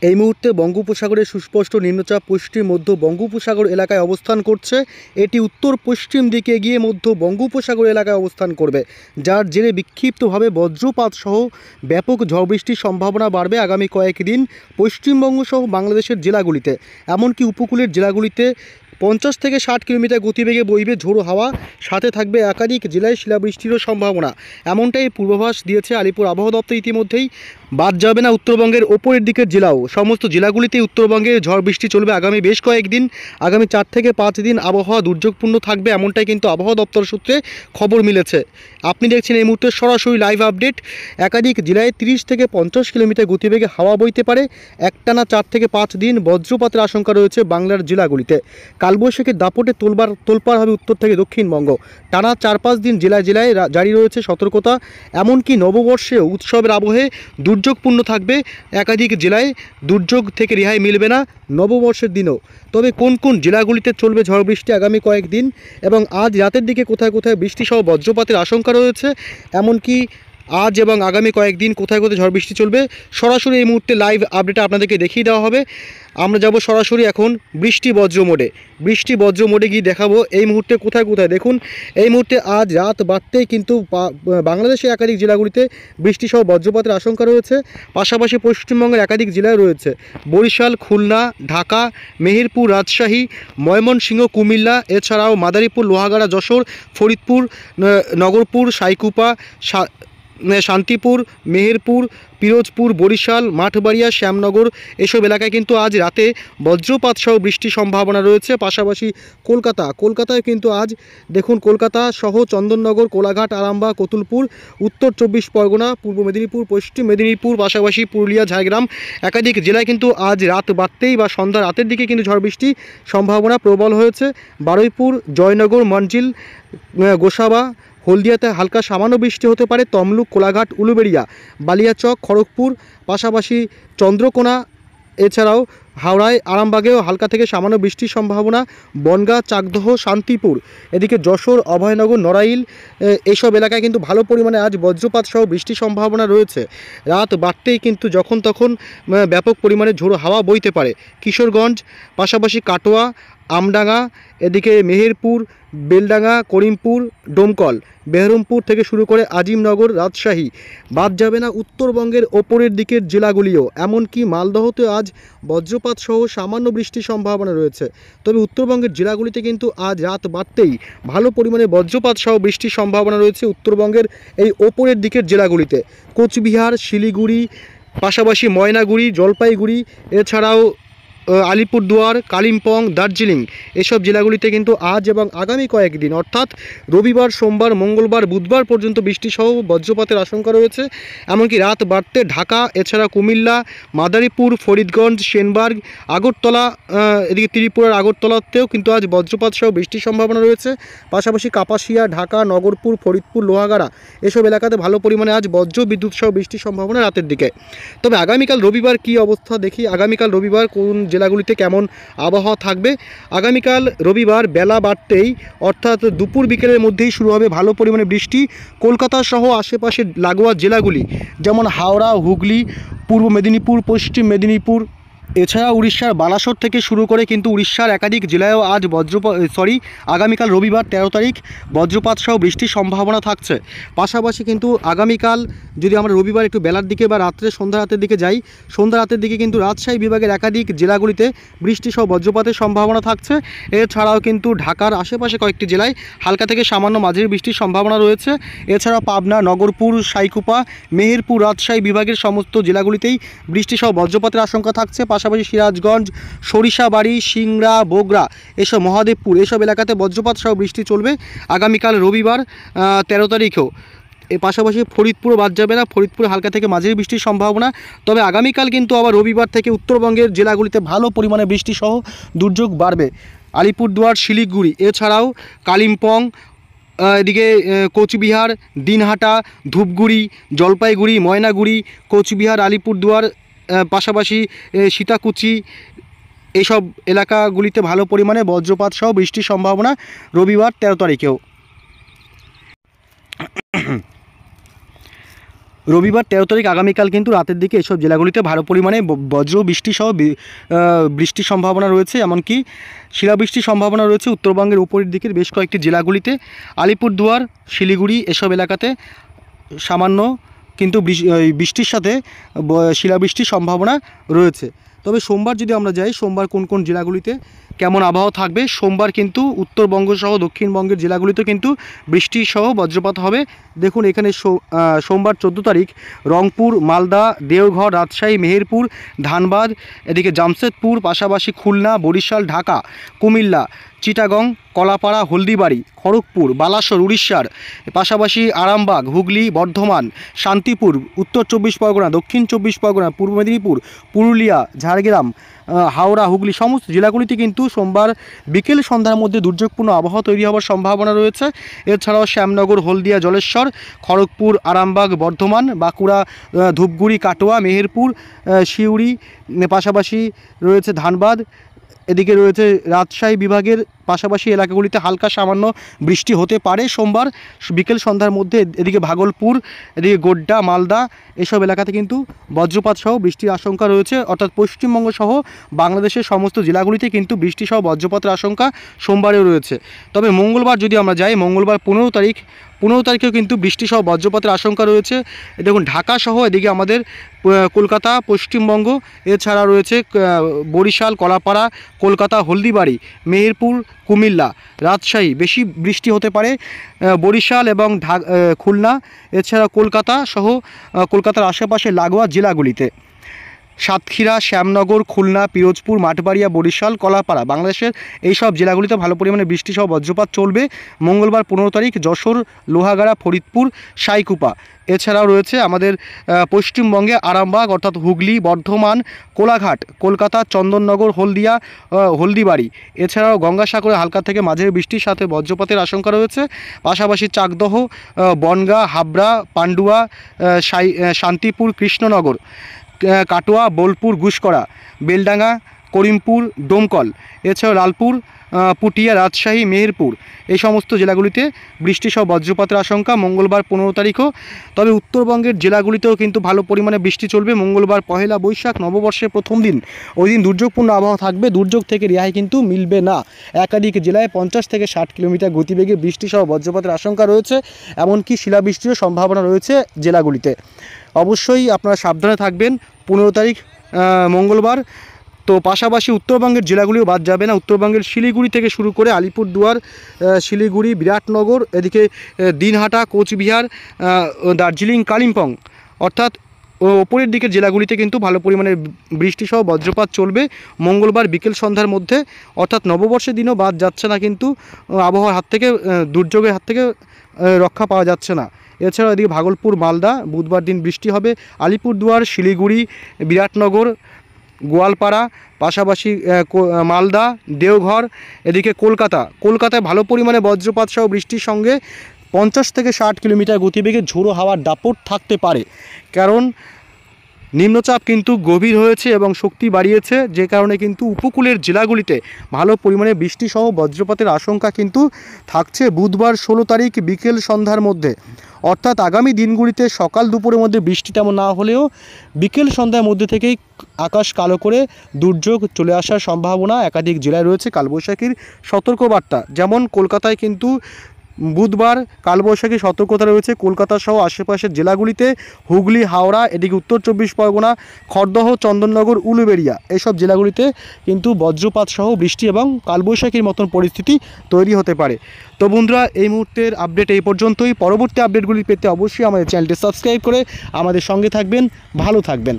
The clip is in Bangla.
এই মুহূর্তে বঙ্গোপসাগরের সুস্পষ্ট নিম্নচাপ পশ্চিম মধ্য বঙ্গোপসাগর এলাকায় অবস্থান করছে। এটি উত্তর পশ্চিম দিকে গিয়ে মধ্য বঙ্গোপসাগর এলাকায় অবস্থান করবে, যার জেরে বিক্ষিপ্তভাবে বজ্রপাত সহ ব্যাপক ঝড় বৃষ্টির সম্ভাবনা বাড়বে আগামী কয়েকদিন পশ্চিমবঙ্গ সহ বাংলাদেশের জেলাগুলিতে। এমনকি উপকূলের জেলাগুলিতে 50 থেকে 60 কিলোমিটার গতিবেগে বইবে ঝোড়ো হাওয়া, সাথে থাকবে একাধিক জেলায় শিলাবৃষ্টিরও সম্ভাবনা। এমনটাই পূর্বাভাস দিয়েছে আলিপুর আবহাওয়া দপ্তর। ইতিমধ্যেই বাদ যাবে না উত্তরবঙ্গের ওপরের দিকের জেলাও। সমস্ত জেলাগুলিতেই উত্তরবঙ্গে ঝড় বৃষ্টি চলবে আগামী বেশ কয়েকদিন। আগামী 4 থেকে 5 দিন আবহাওয়া দুর্যোগপূর্ণ থাকবে, এমনটাই কিন্তু আবহাওয়া দপ্তর সূত্রে খবর মিলেছে। আপনি দেখছেন এই মুহূর্তে সরাসরি লাইভ আপডেট। একাধিক জেলায় 30 থেকে 50 কিলোমিটার গতিবেগে হাওয়া বইতে পারে। একটানা 4 থেকে 5 দিন বজ্রপাতের আশঙ্কা রয়েছে বাংলার জেলাগুলিতে। কালবৈশাখীর দাপটে তোলপাড় হবে উত্তর থেকে দক্ষিণবঙ্গ। টানা 4-5 দিন জেলায় জেলায় জারি রয়েছে সতর্কতা। এমনকি নববর্ষেও উৎসবের আবহে দুর্যোগপূর্ণ থাকবে একাধিক জেলায়। দুর্যোগ থেকে রেহাই মিলবে না নববর্ষের দিনও। তবে কোন কোন জেলাগুলিতে চলবে ঝড় বৃষ্টি আগামী কয়েকদিন এবং আজ রাতের দিকে কোথায় কোথায় বৃষ্টিসহ বজ্রপাতের আশঙ্কা রয়েছে, এমনকি আজ এবং আগামী কয়েকদিন কোথায় কোথায় ঝড় বৃষ্টি চলবে, সরাসরি এই মুহূর্তে লাইভ আপডেটে আপনাদেরকে দেখিয়ে দেওয়া হবে। আমরা যাব সরাসরি এখন বৃষ্টি বজ্র মোডে গিয়ে দেখাবো এই মুহূর্তে কোথায় কোথায়। দেখুন, এই মুহূর্তে আজ রাত বাড়তেই কিন্তু বাংলাদেশের একাধিক জেলাগুলিতে বৃষ্টিসহ বজ্রপাতের আশঙ্কা রয়েছে। পাশাপাশি পশ্চিমবঙ্গের একাধিক জেলায় রয়েছে বরিশাল, খুলনা, ঢাকা, মেহেরপুর, রাজশাহী, ময়মনসিংহ, কুমিল্লা, এছাড়াও মাদারীপুর, লোহাগাড়া, যশোর, ফরিদপুর, নগরপুর, সাইকুপা, শান্তিপুর, মেহেরপুর, পিরোজপুর, বরিশাল, মাঠবাড়িয়া, শ্যামনগর এসব এলাকায় কিন্তু আজ রাতে বজ্রপাত সহ বৃষ্টির সম্ভাবনা রয়েছে। পাশাপাশি কলকাতায় কিন্তু আজ দেখুন, কলকাতা সহ চন্দননগর, কোলাঘাট, আরামবাগ, কতুলপুর, উত্তর 24 পরগনা, পূর্ব মেদিনীপুর, পশ্চিম মেদিনীপুর, পাশাপাশি পুরুলিয়া, ঝাড়গ্রাম একাধিক জেলায় কিন্তু আজ রাত বাড়তেই বা সন্ধ্যা রাতের দিকে কিন্তু ঝড় বৃষ্টির সম্ভাবনা প্রবল হয়েছে। বারুইপুর, জয়নগর, মঞ্জিল, গোসাবা, হলদিয়াতে হালকা সামান্য বৃষ্টি হতে পারে। তমলুক, কোলাঘাট, উলুবেড়িয়া, বালিয়াচক, খড়গপুর, পাশাপাশি চন্দ্রকোনা, এছাড়াও হাওড়ায়, আরামবাগেও হালকা থেকে সামান্য বৃষ্টির সম্ভাবনা। বনগাঁ, চাকদহ, শান্তিপুর, এদিকে যশোর, অভয়নগর, নড়াইল এইসব এলাকায় কিন্তু ভালো পরিমাণে আজ বজ্রপাত সহ বৃষ্টির সম্ভাবনা রয়েছে। রাত বাড়তেই কিন্তু যখন তখন ব্যাপক পরিমাণে ঝোড়ো হাওয়া বইতে পারে। কিশোরগঞ্জ, পাশাপাশি কাটোয়া, আমডাঙ্গা, এদিকে মেহেরপুর, বেলডাঙ্গা, করিমপুর, ডোমকল, বেহরমপুর থেকে শুরু করে আজিমনগর, রাজশাহী, বাদ যাবে না উত্তরবঙ্গের ওপরের দিকের জেলাগুলিও। এমনকি মালদহতে আজ বজ্রপাত সহ সামান্য বৃষ্টির সম্ভাবনা রয়েছে। তবে উত্তরবঙ্গের জেলাগুলিতে কিন্তু আজ রাত বাড়তেই ভালো পরিমাণে বজ্রপাত সহ বৃষ্টির সম্ভাবনা রয়েছে উত্তরবঙ্গের এই ওপরের দিকের জেলাগুলিতে। কোচবিহার, শিলিগুড়ি, পাশাপাশি ময়নাগুড়ি, জলপাইগুড়ি, এছাড়াও আলিপুরদুয়ার, কালিম্পং, দার্জিলিং এসব জেলাগুলিতে কিন্তু আজ এবং আগামী কয়েকদিন অর্থাৎ রবিবার, সোমবার, মঙ্গলবার, বুধবার পর্যন্ত বৃষ্টিসহ বজ্রপাতের আশঙ্কা রয়েছে। এমনকি রাত বাড়তে ঢাকা, এছাড়া কুমিল্লা, মাদারীপুর, ফরিদগঞ্জ, সেনবার্গ, আগরতলা, এদিকে ত্রিপুরার আগরতলাতেও কিন্তু আজ বজ্রপাত সহ বৃষ্টির সম্ভাবনা রয়েছে। পাশাপাশি কাপাসিয়া, ঢাকা, নগরপুর, ফরিদপুর, লোহাগাড়া এসব এলাকাতে ভালো পরিমাণে আজ বজ্র বিদ্যুৎ সহ বৃষ্টির সম্ভাবনা রাতের দিকে। তবে আগামীকাল রবিবার কী অবস্থা দেখি। আগামীকাল রবিবার কোন জেলাগুলিতে কেমন আবহাওয়া থাকবে। আগামীকাল রবিবার বেলা বাড়তেই অর্থাৎ দুপুর বিকেলের মধ্যেই শুরু হবে ভালো পরিমাণে বৃষ্টি। কলকাতা সহ আশেপাশের লাগোয়া জেলাগুলি যেমন হাওড়া, হুগলি, পূর্ব মেদিনীপুর, পশ্চিম মেদিনীপুর, এছাড়া উড়িষ্যার বালাসোর থেকে শুরু করে কিন্তু উড়িষ্যার একাধিক জেলায়ও আজ আগামীকাল রবিবার 13 তারিখ বজ্রপাত সহ বৃষ্টির সম্ভাবনা থাকছে। পাশাপাশি কিন্তু আগামীকাল যদি আমরা রবিবার একটু বেলার দিকে বা সন্ধ্যা রাতের দিকে যাই, সন্ধ্যা রাতের দিকে কিন্তু রাজশাহী বিভাগের একাধিক জেলাগুলিতে বৃষ্টি সহ বজ্রপাতের সম্ভাবনা থাকছে। এছাড়াও কিন্তু ঢাকার আশেপাশে কয়েকটি জেলায় হালকা থেকে সামান্য মাঝারি বৃষ্টির সম্ভাবনা রয়েছে। এছাড়া পাবনা, নগরপুর, সাইকুপা, মেহেরপুর, রাজশাহী বিভাগের সমস্ত জেলাগুলিতেই বৃষ্টি সহ বজ্রপাতের আশঙ্কা থাকছে। পাশাপাশি সিরাজগঞ্জ, সরিষাবাড়ি, সিংড়া, বগুড়া এসব মহাদেবপুর এসব এলাকাতে বজ্রপাত সহ বৃষ্টি চলবে আগামীকাল রবিবার 13 তারিখেও। এর পাশাপাশি ফরিদপুরও বাদ যাবে না, ফরিদপুরে হালকা থেকে মাঝারি বৃষ্টির সম্ভাবনা। তবে আগামীকাল কিন্তু আবার রবিবার থেকে উত্তরবঙ্গের জেলাগুলিতে ভালো পরিমাণে বৃষ্টি সহ দুর্যোগ বাড়বে। আলিপুরদুয়ার, শিলিগুড়ি, এছাড়াও কালিম্পং, এদিকে কোচবিহার, দিনহাটা, ধূপগুড়ি, জলপাইগুড়ি, ময়নাগুড়ি, কোচবিহার, আলিপুরদুয়ার, পাশাপাশি সীতাকুচি এইসব এলাকাগুলিতে ভালো পরিমাণে বজ্রপাত সহ বৃষ্টির সম্ভাবনা রবিবার 13 তারিখেও। রবিবার 13 তারিখ আগামীকাল কিন্তু রাতের দিকে এসব জেলাগুলিতে ভালো পরিমাণে বজ্র বৃষ্টিসহ বৃষ্টির সম্ভাবনা রয়েছে। এমনকি শিলাবৃষ্টির সম্ভাবনা রয়েছে উত্তরবঙ্গের উপরের দিকের বেশ কয়েকটি জেলাগুলিতে। আলিপুরদুয়ার, শিলিগুড়ি এসব এলাকাতে সামান্য কিন্তু বৃষ্টির সাথে শিলাবৃষ্টির সম্ভাবনা রয়েছে। তবে সোমবার যদি আমরা যাই, সোমবার কোন কোন জেলাগুলিতে কেমন আবহাওয়া থাকবে, সোমবার কিন্তু উত্তরবঙ্গ সহ দক্ষিণবঙ্গের জেলাগুলিতে কিন্তু বৃষ্টি সহ বজ্রপাত হবে। দেখুন এখানে সোমবার 14 তারিখ রংপুর, মালদা, দেওঘর, রাজশাহী, মেহেরপুর, ধানবাদ, এদিকে জামশেদপুর, পাশাপাশি খুলনা, বরিশাল, ঢাকা, কুমিল্লা, চিটাগং, কলাপাড়া, হলদিবাড়ি, খড়গপুর, বালাসোর উড়িষ্যার, পাশাপাশি আরামবাগ, হুগলি, বর্ধমান, শান্তিপুর, উত্তর 24 পরগনা, দক্ষিণ 24 পরগনা, পূর্ব মেদিনীপুর, পুরুলিয়া, ঝাড়গ্রাম, হাওড়া, হুগলি সমস্ত জেলাগুলিতে কিন্তু সোমবার বিকেল সন্ধ্যার মধ্যে দুর্যোগপূর্ণ আবহাওয়া তৈরি হওয়ার সম্ভাবনা রয়েছে। এছাড়াও শ্যামনগর, হলদিয়া, জলেশ্বর, খড়গপুর, আরামবাগ, বর্ধমান, বাঁকুড়া, ধূপগুড়ি, কাটোয়া, মেহেরপুর, সিউড়ি, পাশাপাশি রয়েছে ধানবাদ, এদিকে রয়েছে রাজশাহী বিভাগের পাশাপাশি এলাকাগুলিতে হালকা সামান্য বৃষ্টি হতে পারে সোমবার বিকেল সন্ধ্যার মধ্যে। এদিকে ভাগলপুর, এদিকে গোড্ডা, মালদা এসব এলাকাতে কিন্তু বজ্রপাত সহ বৃষ্টির আশঙ্কা রয়েছে। অর্থাৎ পশ্চিমবঙ্গ সহ বাংলাদেশের সমস্ত জেলাগুলিতে কিন্তু বৃষ্টি সহ বজ্রপাতের আশঙ্কা সোমবারেও রয়েছে। তবে মঙ্গলবার যদি আমরা যাই, মঙ্গলবার 15 তারিখেও কিন্তু বৃষ্টি সহ বজ্রপাতের আশঙ্কা রয়েছে। দেখুন ঢাকা সহ এদিকে আমাদের কলকাতা, পশ্চিমবঙ্গ, এছাড়া রয়েছে বরিশাল, কলাপাড়া, কলকাতা, হলদিবাড়ি, মেহেরপুর, কুমিল্লা, রাজশাহী বেশি বৃষ্টি হতে পারে, বরিশাল এবং খুলনা, এছাড়া কলকাতা সহ কলকাতার আশেপাশে লাগোয়া জেলাগুলিতে। সাতক্ষীরা, শ্যামনগর, খুলনা, পিরোজপুর, মাঠবাড়িয়া, বরিশাল, কলাপাড়া বাংলাদেশের এই সব জেলাগুলিতে ভালো পরিমাণে বৃষ্টি সহ বজ্রপাত চলবে। মঙ্গলবার 15 তারিখ যশোর, লোহাগাড়া, ফরিদপুর, সাইকুপা, এছাড়াও রয়েছে আমাদের পশ্চিমবঙ্গে আরামবাগ অর্থাৎ হুগলি, বর্ধমান, কোলাঘাট, কলকাতা, চন্দননগর, হলদিয়া, হলদিবাড়ি, এছাড়াও গঙ্গাসাগরে হালকা থেকে মাঝারি বৃষ্টির সাথে বজ্রপাতের আশঙ্কা রয়েছে। পাশাপাশি চাকদহ, বনগাঁ, হাবড়া, পান্ডুয়া, শান্তিপুর, কৃষ্ণনগর, কাটোয়া, বোলপুর, গুসকরা, বেলডাঙ্গা, করিমপুর, ডোমকল, এছাড়াও লালপুর, পুটিয়া, রাজশাহী, মেহেরপুর এই সমস্ত জেলাগুলিতে বৃষ্টি সহ বজ্রপাতের আশঙ্কা মঙ্গলবার 15 তারিখও। তবে উত্তরবঙ্গের জেলাগুলিতেও কিন্তু ভালো পরিমাণে বৃষ্টি চলবে। মঙ্গলবার পহেলা বৈশাখ, নববর্ষের প্রথম দিন, ওই দিন দুর্যোগপূর্ণ আবহাওয়া থাকবে। দুর্যোগ থেকে রেহাই কিন্তু মিলবে না। একাধিক জেলায় 50 থেকে 60 কিলোমিটার গতিবেগে বৃষ্টি সহ বজ্রপাতের আশঙ্কা রয়েছে। এমনকি শিলাবৃষ্টিরও সম্ভাবনা রয়েছে জেলাগুলিতে। অবশ্যই আপনারা সাবধানে থাকবেন 15 তারিখ মঙ্গলবার। তো পাশাপাশি উত্তরবঙ্গের জেলাগুলিও বাদ যাবে না। উত্তরবঙ্গের শিলিগুড়ি থেকে শুরু করে আলিপুরদুয়ার, শিলিগুড়ি, বিরাটনগর, এদিকে দিনহাটা, কোচবিহার, দার্জিলিং, কালিম্পং অর্থাৎ ওপরের দিকের জেলাগুলিতে কিন্তু ভালো পরিমাণে বৃষ্টি সহ বজ্রপাত চলবে মঙ্গলবার বিকেল সন্ধ্যার মধ্যে। অর্থাৎ নববর্ষের দিনও বাদ যাচ্ছে না, কিন্তু আবহাওয়ার হাত থেকে দুর্যোগের হাত থেকে রক্ষা পাওয়া যাচ্ছে না। এছাড়াও এদিকে ভাগলপুর, মালদা বুধবার দিন বৃষ্টি হবে। আলিপুরদুয়ার, শিলিগুড়ি, বিরাটনগর, গোয়ালপাড়া, পাশাপাশি মালদা, দেওঘর, এদিকে কলকাতায় ভালো পরিমাণে বজ্রপাত সহ বৃষ্টির সঙ্গে 50 থেকে 60 কিলোমিটার গতিবেগে ঝোড়ো হাওয়ার দাপট থাকতে পারে। কারণ নিম্নচাপ কিন্তু গভীর হয়েছে এবং শক্তি বাড়িয়েছে, যে কারণে কিন্তু উপকূলের জেলাগুলিতে ভালো পরিমাণে বৃষ্টি সহ বজ্রপাতের আশঙ্কা কিন্তু থাকছে বুধবার 16 তারিখ বিকেল সন্ধ্যার মধ্যে। অর্থাৎ আগামী দিনগুলিতে সকাল দুপুরের মধ্যে বৃষ্টি তেমন না হলেও বিকেল সন্ধ্যার মধ্যে থেকেই আকাশ কালো করে দুর্যোগ চলে আসার সম্ভাবনা। একাধিক জেলায় রয়েছে কালবৈশাখীর সতর্কবার্তা। যেমন কলকাতায় কিন্তু বুধবার কালবৈশাখী সতর্কতা রয়েছে। কলকাতা সহ আশেপাশের জেলাগুলিতে, হুগলি, হাওড়া, এদিকে উত্তর 24 পরগনা, খড়দহ, চন্দননগর, উলুবেড়িয়া এইসব জেলাগুলিতে কিন্তু বজ্রপাত সহ বৃষ্টি এবং কালবৈশাখীর মতন পরিস্থিতি তৈরি হতে পারে। তো বন্ধুরা, এই মুহূর্তের আপডেট এই পর্যন্তই। পরবর্তী আপডেটগুলি পেতে অবশ্যই আমাদের চ্যানেলটি সাবস্ক্রাইব করে আমাদের সঙ্গে থাকবেন। ভালো থাকবেন।